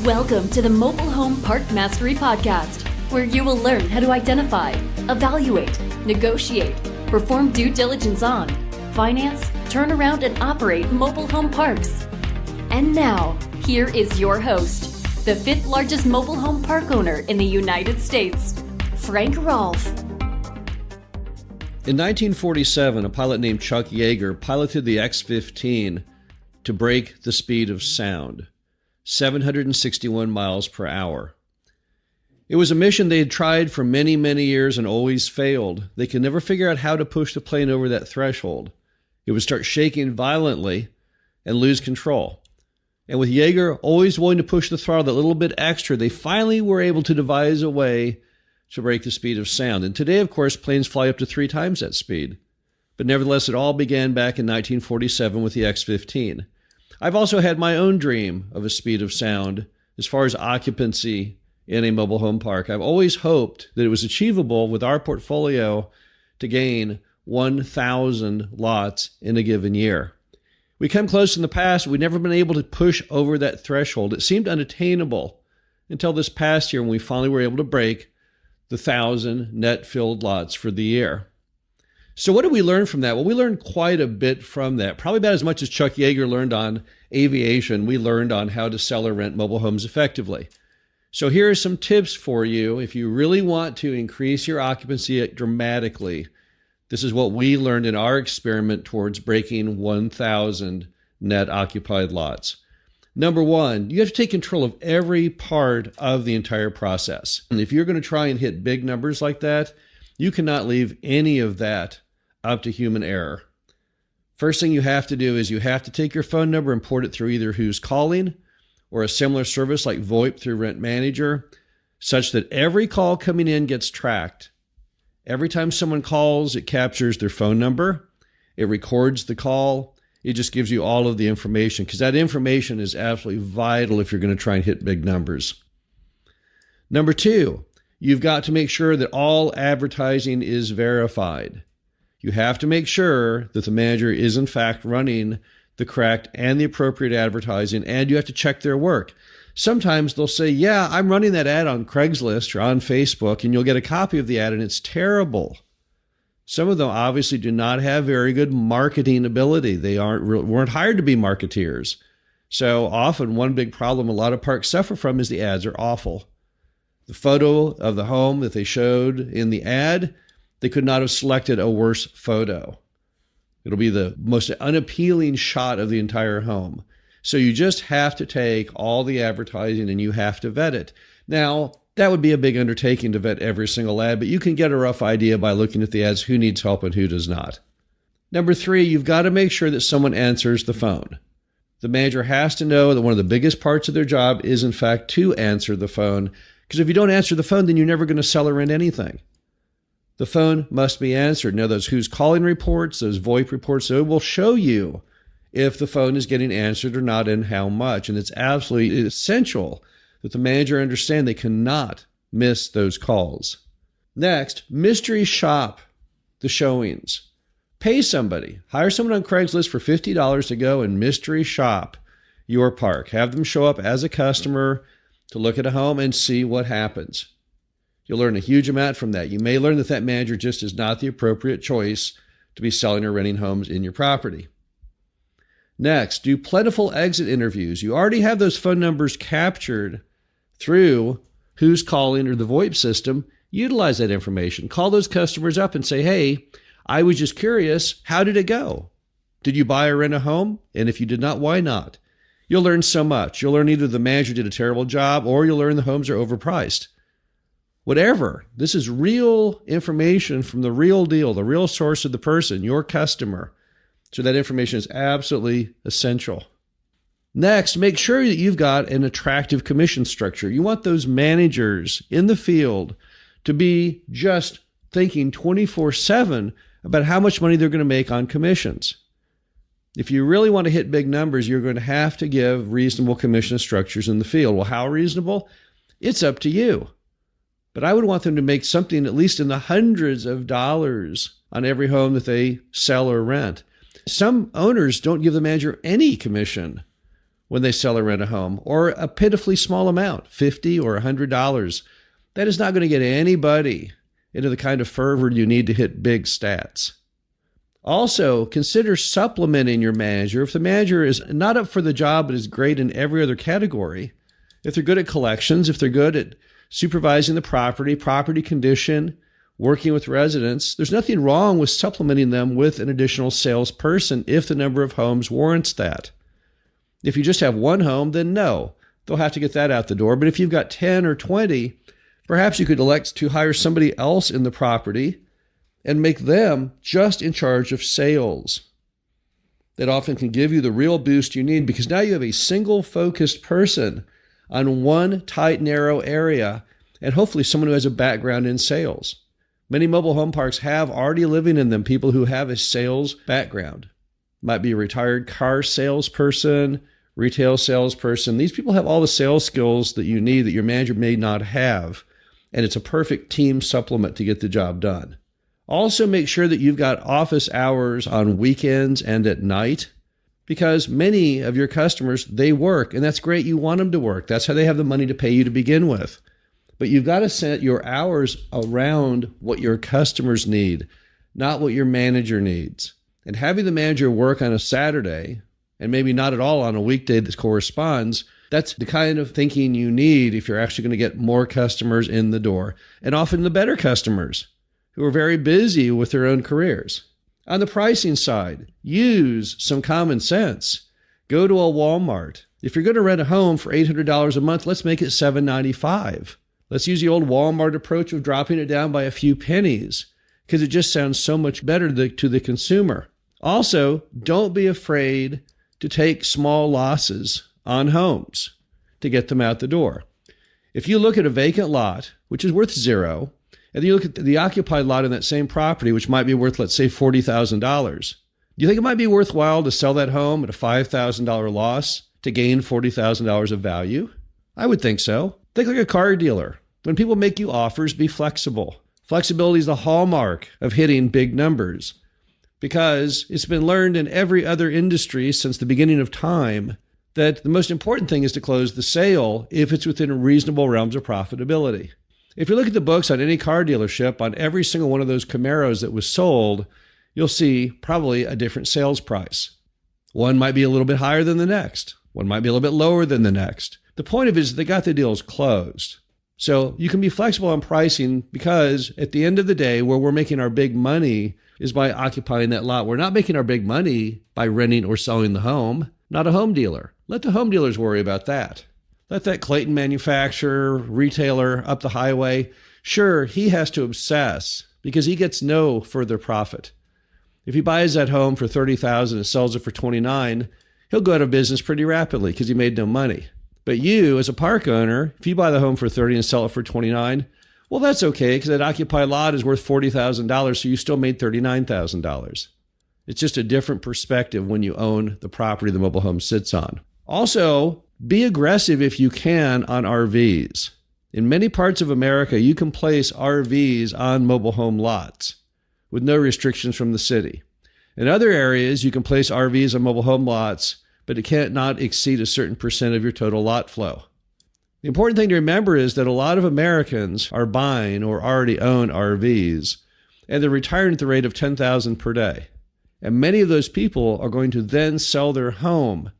Welcome to the Mobile Home Park Mastery Podcast, where you will learn how to identify, evaluate, negotiate, perform due diligence on, finance, turn around, and operate mobile home parks. And now, here is your host, the fifth largest mobile home park owner in the United States, Frank Rolfe. In 1947, a pilot named Chuck Yeager piloted the X-15 to break the speed of sound, 761 miles per hour. It was a mission they had tried for many, many years and always failed. They could never figure out how to push the plane over that threshold. It would start shaking violently and lose control. And with Yeager always willing to push the throttle that little bit extra, they finally were able to devise a way to break the speed of sound. And today, of course, planes fly up to 3 times that speed. But nevertheless, it all began back in 1947 with the X-15. I've also had my own dream of a speed of sound as far as occupancy in a mobile home park. I've always hoped that it was achievable with our portfolio to gain 1,000 lots in a given year. We come close in the past, we've never been able to push over that threshold. It seemed unattainable until this past year when we finally were able to break the 1,000 net filled lots for the year. So what did we learn from that? Well, we learned quite a bit from that. Probably about as much as Chuck Yeager learned on aviation, we learned on how to sell or rent mobile homes effectively. So here are some tips for you if you really want to increase your occupancy dramatically. This is what we learned in our experiment towards breaking 1,000 net occupied lots. Number one, you have to take control of every part of the entire process. And if you're going to try and hit big numbers like that, you cannot leave any of that up to human error. First thing you have to do is you have to take your phone number and port it through either Who's Calling or a similar service like VoIP through Rent Manager, such that every call coming in gets tracked. Every time someone calls, it captures their phone number, it records the call, it just gives you all of the information, because that information is absolutely vital if you're going to try and hit big numbers. Number two, you've got to make sure that all advertising is verified. You have to make sure that the manager is in fact running the correct and the appropriate advertising, and you have to check their work. Sometimes they'll say, yeah, I'm running that ad on Craigslist or on Facebook, and you'll get a copy of the ad and it's terrible. Some of them obviously do not have very good marketing ability. They weren't hired to be marketeers. So often one big problem a lot of parks suffer from is the ads are awful. The photo of the home that they showed in the ad, they could not have selected a worse photo. It'll be the most unappealing shot of the entire home. So you just have to take all the advertising and you have to vet it. Now, that would be a big undertaking to vet every single ad, but you can get a rough idea by looking at the ads, who needs help and who does not. Number three, you've got to make sure that someone answers the phone. The manager has to know that one of the biggest parts of their job is, in fact, to answer the phone. Because if you don't answer the phone, then you're never going to sell or rent anything. The phone must be answered. Now, those Who's Calling reports, those VoIP reports, they will show you if the phone is getting answered or not and how much. And it's absolutely essential that the manager understand they cannot miss those calls. Next, mystery shop the showings. Pay somebody. Hire someone on Craigslist for $50 to go and mystery shop your park. Have them show up as a customer to look at a home and see what happens. You'll learn a huge amount from that. You may learn that that manager just is not the appropriate choice to be selling or renting homes in your property. Next, do plentiful exit interviews. You already have those phone numbers captured through Who's Calling or the VoIP system. Utilize that information. Call those customers up and say, hey, I was just curious, how did it go? Did you buy or rent a home? And if you did not, why not? You'll learn so much. You'll learn either the manager did a terrible job or you'll learn the homes are overpriced. Whatever. This is real information from the real deal, the real source of the person, your customer. So that information is absolutely essential. Next, make sure that you've got an attractive commission structure. You want those managers in the field to be just thinking 24/7 about how much money they're going to make on commissions. If you really want to hit big numbers, you're going to have to give reasonable commission structures in the field. Well, how reasonable? It's up to you. But I would want them to make something at least in the hundreds of dollars on every home that they sell or rent. Some owners don't give the manager any commission when they sell or rent a home, or a pitifully small amount, $50 or $100. That is not going to get anybody into the kind of fervor you need to hit big stats. Also, consider supplementing your manager. If the manager is not up for the job but is great in every other category, if they're good at collections, if they're good at supervising the property condition, working with residents, there's nothing wrong with supplementing them with an additional salesperson if the number of homes warrants that. If you just have one home, then no, they'll have to get that out the door. But if you've got 10 or 20, perhaps you could elect to hire somebody else in the property and make them just in charge of sales. That often can give you the real boost you need, because now you have a single focused person on one tight, narrow area, and hopefully someone who has a background in sales. Many mobile home parks have already living in them people who have a sales background. Might be a retired car salesperson, retail salesperson. These people have all the sales skills that you need that your manager may not have, and it's a perfect team supplement to get the job done. Also, make sure that you've got office hours on weekends and at night, because many of your customers, they work, and that's great. You want them to work. That's how they have the money to pay you to begin with. But you've got to set your hours around what your customers need, not what your manager needs. And having the manager work on a Saturday, and maybe not at all on a weekday that corresponds, that's the kind of thinking you need if you're actually going to get more customers in the door, and often the better customers who are very busy with their own careers. On the pricing side, use some common sense. Go to a Walmart. If you're going to rent a home for $800 a month, let's make it $795. Let's use the old Walmart approach of dropping it down by a few pennies, because it just sounds so much better to the consumer. Also, don't be afraid to take small losses on homes to get them out the door. If you look at a vacant lot, which is worth $0, and then you look at the occupied lot in that same property, which might be worth, let's say, $40,000, do you think it might be worthwhile to sell that home at a $5,000 loss to gain $40,000 of value? I would think so. Think like a car dealer. When people make you offers, be flexible. Flexibility is the hallmark of hitting big numbers, because it's been learned in every other industry since the beginning of time that the most important thing is to close the sale if it's within reasonable realms of profitability. If you look at the books on any car dealership, on every single one of those Camaros that was sold, you'll see probably a different sales price. One might be a little bit higher than the next. One might be a little bit lower than the next. The point of it is they got the deals closed. So you can be flexible on pricing, because at the end of the day, where we're making our big money is by occupying that lot. We're not making our big money by renting or selling the home. Not a home dealer. Let the home dealers worry about that. Let that Clayton manufacturer, retailer up the highway, sure, he has to obsess because he gets no further profit. If he buys that home for $30,000 and sells it for $29,000, he'll go out of business pretty rapidly because he made no money. But you, as a park owner, if you buy the home for $30,000 and sell it for $29,000, well, that's okay, because that occupied lot is worth $40,000, so you still made $39,000. It's just a different perspective when you own the property the mobile home sits on. Also, be aggressive if you can on RVs. In many parts of America, you can place RVs on mobile home lots with no restrictions from the city. In other areas, you can place RVs on mobile home lots, but it can't not exceed a certain percent of your total lot flow. The important thing to remember is that a lot of Americans are buying or already own RVs, and they're retiring at the rate of $10,000 per day. And many of those people are going to then sell their home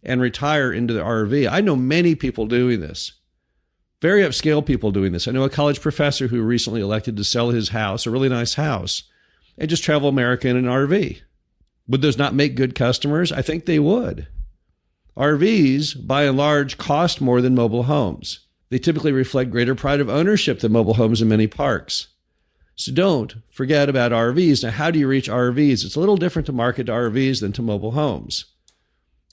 and retire into the RV. I know many people doing this, very upscale people doing this. I know a college professor who recently elected to sell his house, a really nice house, and just travel America in an RV. Would those not make good customers? I think they would. RVs, by and large, cost more than mobile homes. They typically reflect greater pride of ownership than mobile homes in many parks. So don't forget about RVs. Now, how do you reach RVs? It's a little different to market to RVs than to mobile homes.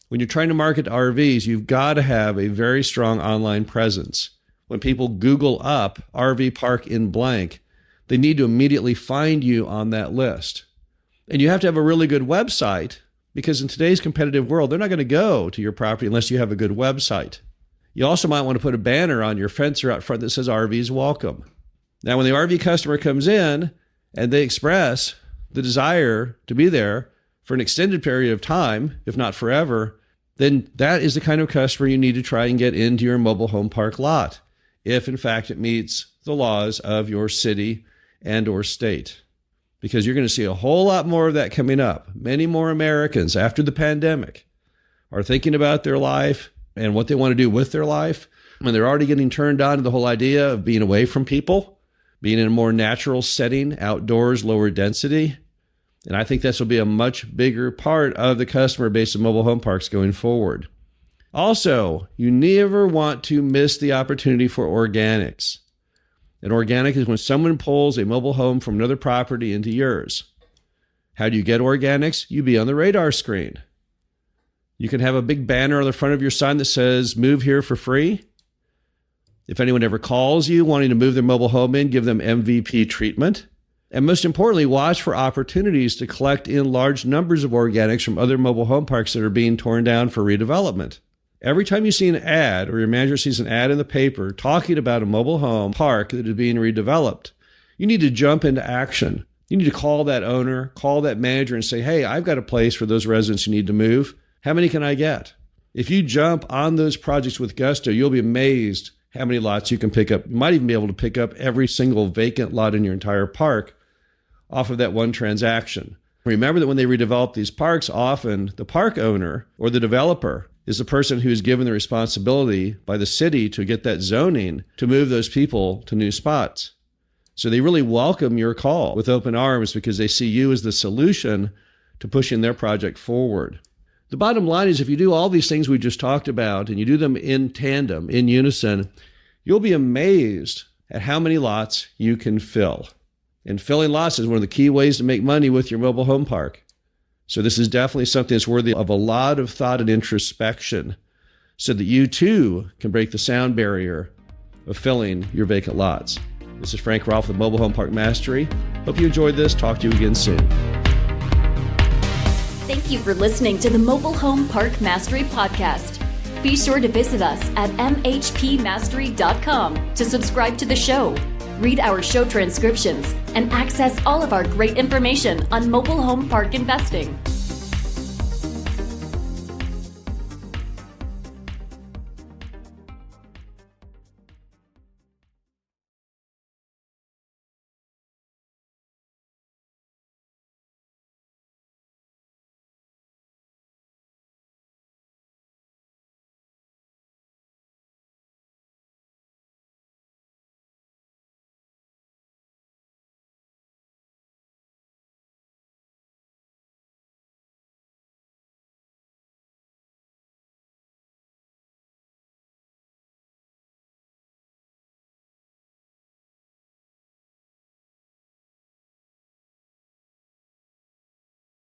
When you're trying to market to RVs, you've got to have a very strong online presence. When people Google up RV park in blank, they need to immediately find you on that list. And you have to have a really good website, because in today's competitive world, they're not going to go to your property unless you have a good website. You also might want to put a banner on your fence or out front that says RVs welcome. Now, when the RV customer comes in and they express the desire to be there for an extended period of time, if not forever, then that is the kind of customer you need to try and get into your mobile home park lot, if in fact it meets the laws of your city and or state. Because you're going to see a whole lot more of that coming up. Many more Americans after the pandemic are thinking about their life and what they want to do with their life. And they're already getting turned on to the whole idea of being away from people, being in a more natural setting, outdoors, lower density. And I think this will be a much bigger part of the customer base of mobile home parks going forward. Also, you never want to miss the opportunity for organics. And organic is when someone pulls a mobile home from another property into yours. How do you get organics? You be on the radar screen. You can have a big banner on the front of your sign that says, "Move here for free." If anyone ever calls you wanting to move their mobile home in, give them MVP treatment. And most importantly, watch for opportunities to collect in large numbers of organics from other mobile home parks that are being torn down for redevelopment. Every time you see an ad or your manager sees an ad in the paper talking about a mobile home park that is being redeveloped, you need to jump into action. You need to call that owner, call that manager and say, "Hey, I've got a place for those residents who need to move. How many can I get?" If you jump on those projects with gusto, you'll be amazed how many lots you can pick up. You might even be able to pick up every single vacant lot in your entire park off of that one transaction. Remember that when they redevelop these parks, often the park owner or the developer is the person who is given the responsibility by the city to get that zoning to move those people to new spots. So they really welcome your call with open arms because they see you as the solution to pushing their project forward. The bottom line is if you do all these things we just talked about and you do them in tandem, in unison, you'll be amazed at how many lots you can fill. And filling lots is one of the key ways to make money with your mobile home park. So this is definitely something that's worthy of a lot of thought and introspection so that you too can break the sound barrier of filling your vacant lots. This is Frank Rolfe with Mobile Home Park Mastery. Hope you enjoyed this. Talk to you again soon. Thank you for listening to the Mobile Home Park Mastery Podcast. Be sure to visit us at mhpmastery.com to subscribe to the show, read our show transcriptions, and access all of our great information on mobile home park investing.